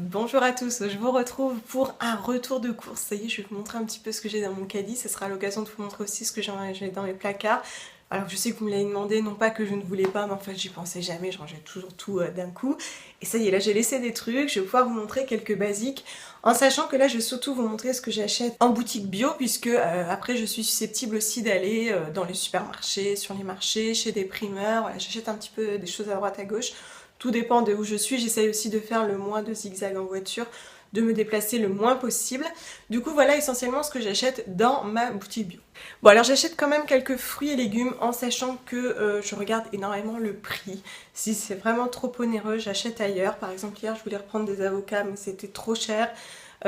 Bonjour à tous, je vous retrouve pour un retour de course. Ça y est, je vais vous montrer un petit peu ce que j'ai dans mon caddie. Ce sera l'occasion de vous montrer aussi ce que j'ai dans mes placards. Alors je sais que vous me l'avez demandé, non pas que je ne voulais pas, mais en fait j'y pensais jamais, je rangeais toujours tout d'un coup. Et ça y est, là j'ai laissé des trucs, je vais pouvoir vous montrer quelques basiques, en sachant que là je vais surtout vous montrer ce que j'achète en boutique bio, puisque après je suis susceptible aussi d'aller dans les supermarchés, sur les marchés, chez des primeurs, voilà, j'achète un petit peu des choses à droite à gauche. Tout dépend de où je suis, j'essaye aussi de faire le moins de zigzags en voiture, de me déplacer le moins possible. Du coup voilà essentiellement ce que j'achète dans ma boutique bio. Bon alors j'achète quand même quelques fruits et légumes en sachant que je regarde énormément le prix. Si c'est vraiment trop onéreux, j'achète ailleurs. Par exemple hier je voulais reprendre des avocats mais c'était trop cher.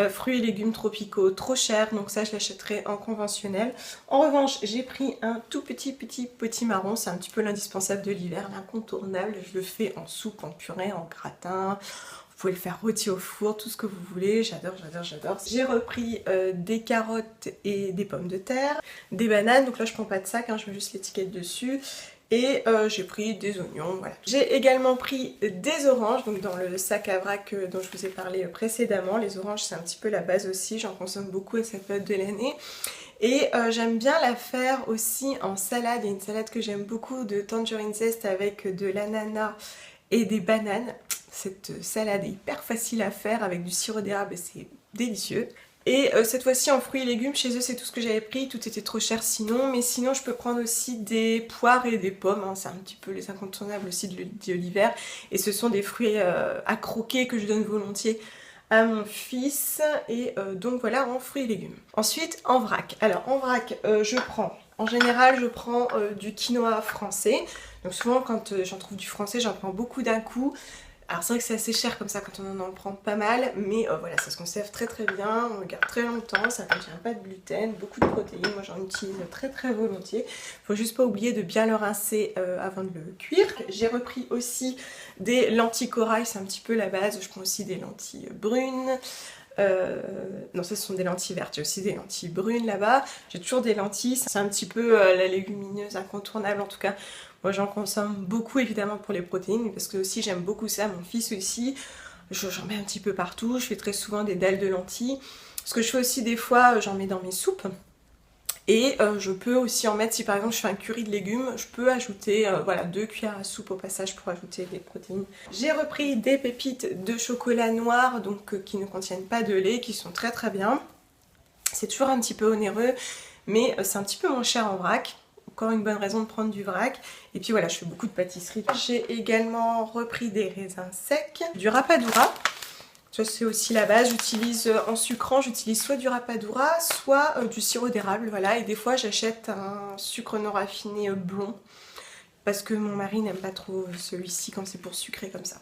Fruits et légumes tropicaux, trop cher, donc ça je l'achèterai en conventionnel. En revanche, j'ai pris un tout petit potimarron, c'est un petit peu l'indispensable de l'hiver, l'incontournable. Je le fais en soupe, en purée, en gratin. Vous pouvez le faire rôti au four, tout ce que vous voulez, j'adore. J'ai repris des carottes et des pommes de terre, des bananes, donc là je prends pas de sac, hein, je mets juste l'étiquette dessus. Et j'ai pris des oignons, voilà. J'ai également pris des oranges, donc dans le sac à vrac dont je vous ai parlé précédemment. Les oranges c'est un petit peu la base aussi, j'en consomme beaucoup à cette période de l'année. Et j'aime bien la faire aussi en salade. Il y a une salade que j'aime beaucoup de tangerine zest avec de l'ananas et des bananes. Cette salade est hyper facile à faire avec du sirop d'érable et c'est délicieux. Et cette fois-ci en fruits et légumes, chez eux c'est tout ce que j'avais pris, tout était trop cher sinon, mais sinon je peux prendre aussi des poires et des pommes, hein. C'est un petit peu les incontournables aussi de l'hiver, et ce sont des fruits à croquer que je donne volontiers à mon fils, et donc voilà en fruits et légumes. Ensuite en vrac, alors en vrac en général je prends du quinoa français, donc souvent quand j'en trouve du français j'en prends beaucoup d'un coup. Alors c'est vrai que c'est assez cher comme ça quand on en prend pas mal, mais voilà, ça se conserve très bien, on le garde très longtemps, ça ne contient pas de gluten, beaucoup de protéines, moi j'en utilise très volontiers. Faut juste pas oublier de bien le rincer avant de le cuire. J'ai repris aussi des lentilles corail, c'est un petit peu la base, je prends aussi des lentilles brunes. Non, ça ce sont des lentilles vertes, j'ai aussi des lentilles brunes là-bas. J'ai toujours des lentilles, c'est un petit peu la légumineuse incontournable en tout cas. Moi j'en consomme beaucoup évidemment pour les protéines, parce que aussi j'aime beaucoup ça, mon fils aussi. J'en mets un petit peu partout, je fais très souvent des dalles de lentilles. Ce que je fais aussi des fois, j'en mets dans mes soupes. Et je peux aussi en mettre, si par exemple je fais un curry de légumes, je peux ajouter voilà, 2 cuillères à soupe au passage pour ajouter des protéines. J'ai repris des pépites de chocolat noir, donc qui ne contiennent pas de lait, qui sont très bien. C'est toujours un petit peu onéreux, mais c'est un petit peu moins cher en vrac. Encore une bonne raison de prendre du vrac. Et puis voilà, je fais beaucoup de pâtisserie. J'ai également repris des raisins secs, du rapadura. Ça c'est aussi la base, j'utilise en sucrant, j'utilise soit du rapadura, soit du sirop d'érable, voilà. Et des fois j'achète un sucre non raffiné blond, parce que mon mari n'aime pas trop celui-ci quand c'est pour sucrer comme ça.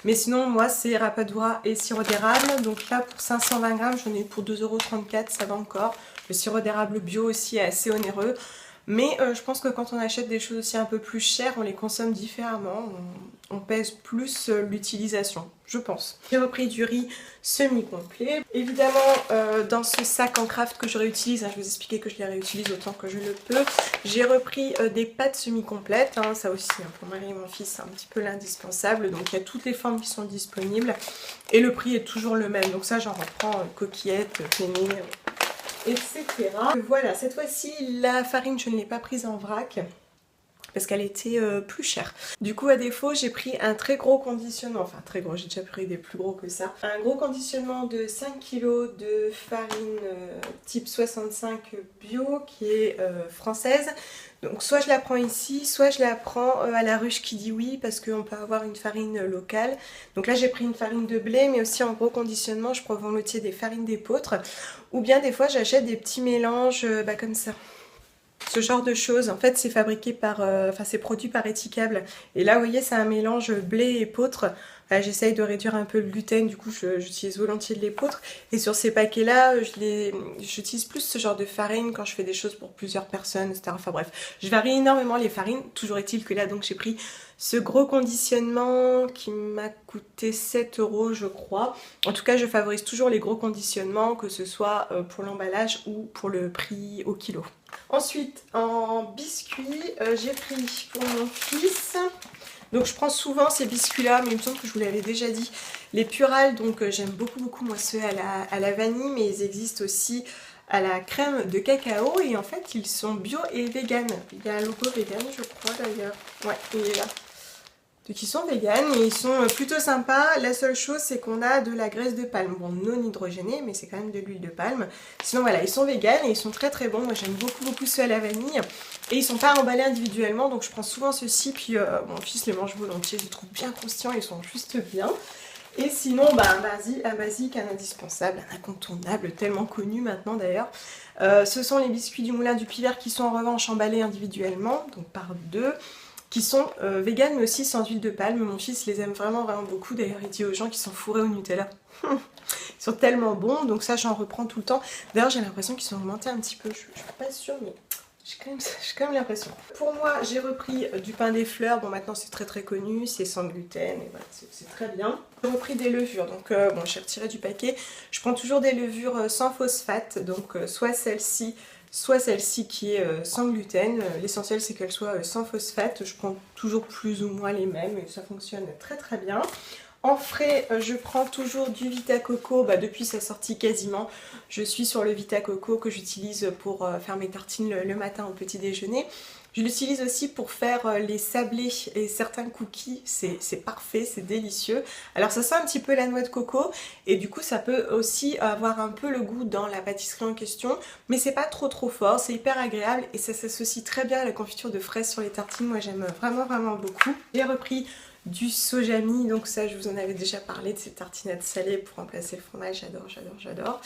Mais sinon moi c'est rapadura et sirop d'érable, donc là pour 520 grammes j'en ai pour 2,34 €, ça va encore. Le sirop d'érable bio aussi est assez onéreux. Mais je pense que quand on achète des choses aussi un peu plus chères, on les consomme différemment, on pèse plus l'utilisation, je pense. J'ai repris du riz semi-complet. Évidemment, dans ce sac en craft que je réutilise, hein, je vous expliquais que je les réutilise autant que je le peux, j'ai repris des pâtes semi-complètes, hein, ça aussi, hein, pour Marie et mon fils, c'est un petit peu l'indispensable. Donc il y a toutes les formes qui sont disponibles et le prix est toujours le même. Donc ça, j'en reprends coquillettes, penne, etc. Voilà, cette fois-ci la farine je ne l'ai pas prise en vrac parce qu'elle était plus chère. Du coup à défaut j'ai pris un très gros conditionnement, enfin très gros, j'ai déjà pris des plus gros que ça. Un gros conditionnement de 5 kg de farine type 65 bio qui est française. Donc soit je la prends ici, soit je la prends à la ruche qui dit oui, parce qu'on peut avoir une farine locale. Donc là j'ai pris une farine de blé, mais aussi en gros conditionnement je prends volontiers des farines d'épeautre. Ou bien des fois j'achète des petits mélanges comme ça. Ce genre de choses, en fait c'est fabriqué par, c'est produit par Etikable. Et là vous voyez c'est un mélange blé et épeautre. J'essaye de réduire un peu le gluten, du coup j'utilise volontiers de l'épeautre. Et sur ces paquets là, j'utilise plus ce genre de farine quand je fais des choses pour plusieurs personnes, etc. Enfin bref, je varie énormément les farines. Toujours est-il que là donc j'ai pris ce gros conditionnement qui m'a coûté 7 € je crois. En tout cas je favorise toujours les gros conditionnements, que ce soit pour l'emballage ou pour le prix au kilo. Ensuite en biscuits, j'ai pris pour mon fils Donc je prends souvent ces biscuits là, mais il me semble que je vous l'avais déjà dit. Les Purales, donc j'aime beaucoup moi ceux à la vanille, mais ils existent aussi à la crème de cacao et en fait ils sont bio et vegan. Il y a un logo vegan je crois d'ailleurs. Ouais, il est là. Donc ils sont véganes et ils sont plutôt sympas. La seule chose c'est qu'on a de la graisse de palme. Bon, non hydrogénée, mais c'est quand même de l'huile de palme. Sinon voilà, ils sont véganes et ils sont très bons. Moi j'aime beaucoup ceux à la vanille. Et ils sont pas emballés individuellement, donc je prends souvent ceux-ci. Puis mon fils les mange volontiers, je les trouve bien croustillants, ils sont juste bien. Et sinon, bah, un basique, un indispensable, un incontournable, tellement connu maintenant d'ailleurs. Ce sont les biscuits du Moulin du Pivert qui sont en revanche emballés individuellement, donc par deux, qui sont vegan mais aussi sans huile de palme. Mon fils les aime vraiment beaucoup, d'ailleurs il dit aux gens qu'ils sont fourrés au Nutella. Ils sont tellement bons, donc ça j'en reprends tout le temps. D'ailleurs j'ai l'impression qu'ils sont augmentés un petit peu, je suis pas sûre mais... J'ai quand même l'impression. Pour moi, j'ai repris du pain des fleurs. Bon, maintenant c'est très connu, c'est sans gluten, et voilà, c'est très bien. J'ai repris des levures, donc bon, j'ai retiré du paquet. Je prends toujours des levures sans phosphate, donc soit celle-ci qui est sans gluten. L'essentiel c'est qu'elle soit sans phosphate. Je prends toujours plus ou moins les mêmes et ça fonctionne très bien. En frais, je prends toujours du Vita Coco, depuis sa sortie quasiment. Je suis sur le Vita Coco que j'utilise pour faire mes tartines le matin au petit déjeuner. Je l'utilise aussi pour faire les sablés et certains cookies, c'est parfait, c'est délicieux. Alors ça sent un petit peu la noix de coco et du coup ça peut aussi avoir un peu le goût dans la pâtisserie en question, mais c'est pas trop fort, c'est hyper agréable et ça s'associe très bien à la confiture de fraises sur les tartines. Moi j'aime vraiment beaucoup. J'ai repris du sojami, donc ça je vous en avais déjà parlé, de ces tartinades salées pour remplacer le fromage, j'adore.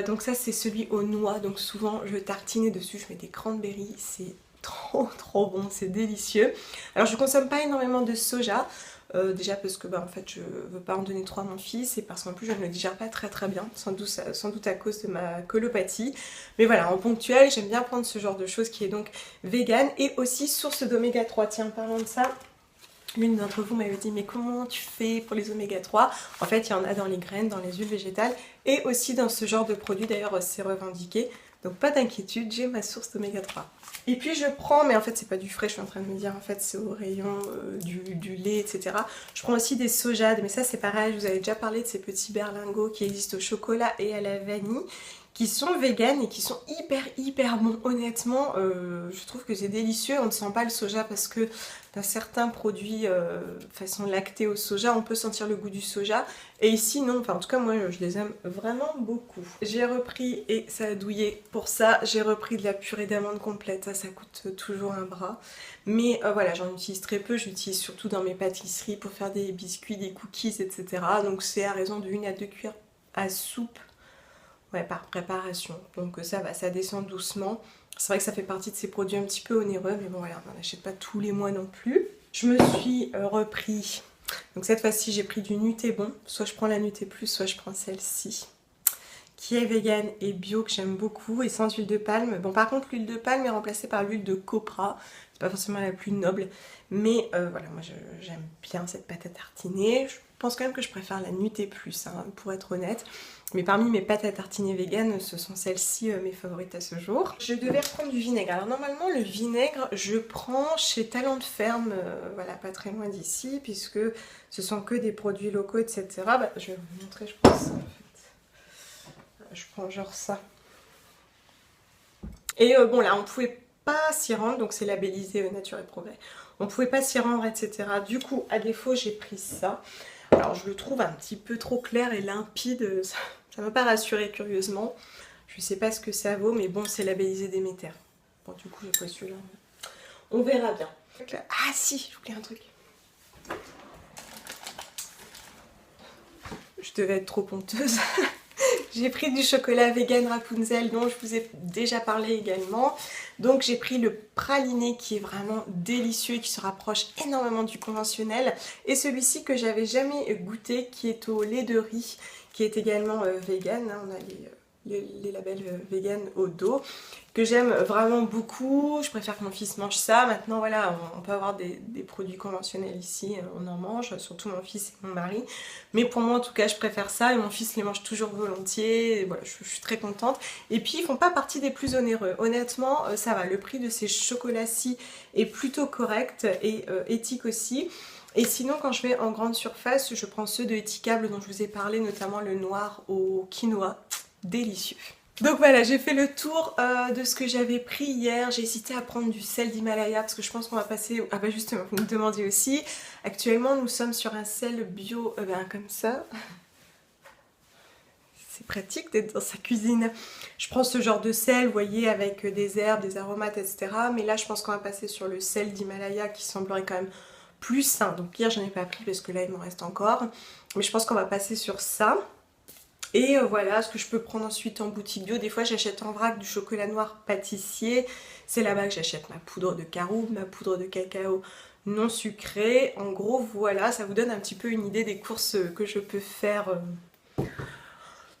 Donc ça c'est celui aux noix, donc souvent je tartine et dessus je mets des cranberries, c'est trop bon, c'est délicieux. Alors je consomme pas énormément de soja, déjà parce que en fait je veux pas en donner trop à mon fils et parce qu'en plus je ne le digère pas très bien, sans doute à cause de ma colopathie. Mais voilà, en ponctuel j'aime bien prendre ce genre de choses qui est donc vegan et aussi source d'oméga 3. Tiens, parlons de ça. L'une d'entre vous m'avait dit mais comment tu fais pour les oméga 3? En fait il y en a dans les graines, dans les huiles végétales et aussi dans ce genre de produits, d'ailleurs c'est revendiqué. Donc pas d'inquiétude, j'ai ma source d'oméga 3. Et puis je prends, mais en fait c'est pas du frais, je suis en train de me dire, en fait c'est au rayon du lait, etc. Je prends aussi des sojades, mais ça c'est pareil, je vous avais déjà parlé de ces petits berlingots qui existent au chocolat et à la vanille, qui sont véganes et qui sont hyper bons. Honnêtement, je trouve que c'est délicieux. On ne sent pas le soja parce que dans certains produits façon lactée au soja, on peut sentir le goût du soja. Et ici, non. Enfin, en tout cas, moi, je les aime vraiment beaucoup. J'ai repris, et ça a douillé pour ça, j'ai repris de la purée d'amandes complète. Ça coûte toujours un bras. Mais voilà, j'en utilise très peu. J'utilise surtout dans mes pâtisseries pour faire des biscuits, des cookies, etc. Donc c'est à raison de 1 à 2 cuillères à soupe. Ouais, par préparation. Donc ça va, ça descend doucement. C'est vrai que ça fait partie de ces produits un petit peu onéreux, mais bon voilà, on n'en achète pas tous les mois non plus. Je me suis repris, donc cette fois-ci j'ai pris du Nutébon. Soit je prends la Nuté Plus, soit je prends celle-ci, qui est vegan et bio, que j'aime beaucoup, et sans huile de palme. Bon par contre l'huile de palme est remplacée par l'huile de copra. C'est pas forcément la plus noble, mais voilà, moi j'aime bien cette pâte à tartiner. Je pense quand même que je préfère la Nuté Plus, hein, pour être honnête. Mais parmi mes pâtes à tartiner vegan, ce sont celles-ci mes favorites à ce jour. Je devais reprendre du vinaigre. Alors normalement le vinaigre, je prends chez Talent de Ferme, voilà, pas très loin d'ici, puisque ce sont que des produits locaux, etc. Je vais vous montrer, je pense, en fait. Je prends genre ça. Et bon là, on pouvait pas s'y rendre, donc c'est labellisé Nature et Progrès. On pouvait pas s'y rendre, etc. Du coup, à défaut, j'ai pris ça. Alors je le trouve un petit peu trop clair et limpide, ça m'a pas rassurée curieusement. Je sais pas ce que ça vaut, mais bon, c'est labellisé Déméter. Bon, du coup, j'ai pris celui-là. On verra bien. Ah si, j'oublie un truc. Je devais être trop honteuse. J'ai pris du chocolat vegan Rapunzel dont je vous ai déjà parlé également. Donc j'ai pris le praliné qui est vraiment délicieux et qui se rapproche énormément du conventionnel. Et celui-ci que j'avais jamais goûté, qui est au lait de riz, qui est également vegan. On a les labels vegan au dos, que j'aime vraiment beaucoup. Je préfère que mon fils mange ça. Maintenant voilà, on peut avoir des produits conventionnels ici, on en mange, surtout mon fils et mon mari. Mais pour moi en tout cas je préfère ça et mon fils les mange toujours volontiers. Et voilà, je suis très contente. Et puis ils font pas partie des plus onéreux. Honnêtement ça va, le prix de ces chocolats-ci est plutôt correct et éthique aussi. Et sinon quand je vais en grande surface, je prends ceux de Etikable dont je vous ai parlé, notamment le noir au quinoa. Délicieux. Donc voilà, j'ai fait le tour de ce que j'avais pris hier. J'ai hésité à prendre du sel d'Himalaya parce que je pense qu'on va passer... Ah bah justement, vous me demandiez aussi. Actuellement, nous sommes sur un sel bio, comme ça. C'est pratique d'être dans sa cuisine. Je prends ce genre de sel, vous voyez, avec des herbes, des aromates, etc. Mais là, je pense qu'on va passer sur le sel d'Himalaya qui semblerait quand même plus sain. Donc hier, j'en ai pas pris parce que là, il m'en reste encore. Mais je pense qu'on va passer sur ça. Et voilà ce que je peux prendre ensuite en boutique bio. Des fois j'achète en vrac du chocolat noir pâtissier. C'est là-bas que j'achète ma poudre de caroube, ma poudre de cacao non sucrée. En gros voilà, ça vous donne un petit peu une idée des courses que je peux faire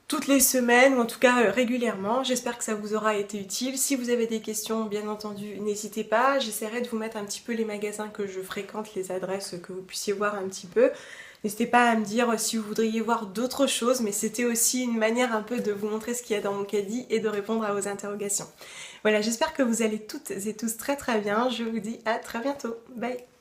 toutes les semaines, ou en tout cas régulièrement. J'espère que ça vous aura été utile. Si vous avez des questions, bien entendu, n'hésitez pas. J'essaierai de vous mettre un petit peu les magasins que je fréquente, les adresses, que vous puissiez voir un petit peu. N'hésitez pas à me dire si vous voudriez voir d'autres choses, mais c'était aussi une manière un peu de vous montrer ce qu'il y a dans mon caddie et de répondre à vos interrogations. Voilà, j'espère que vous allez toutes et tous très très bien. Je vous dis à très bientôt. Bye!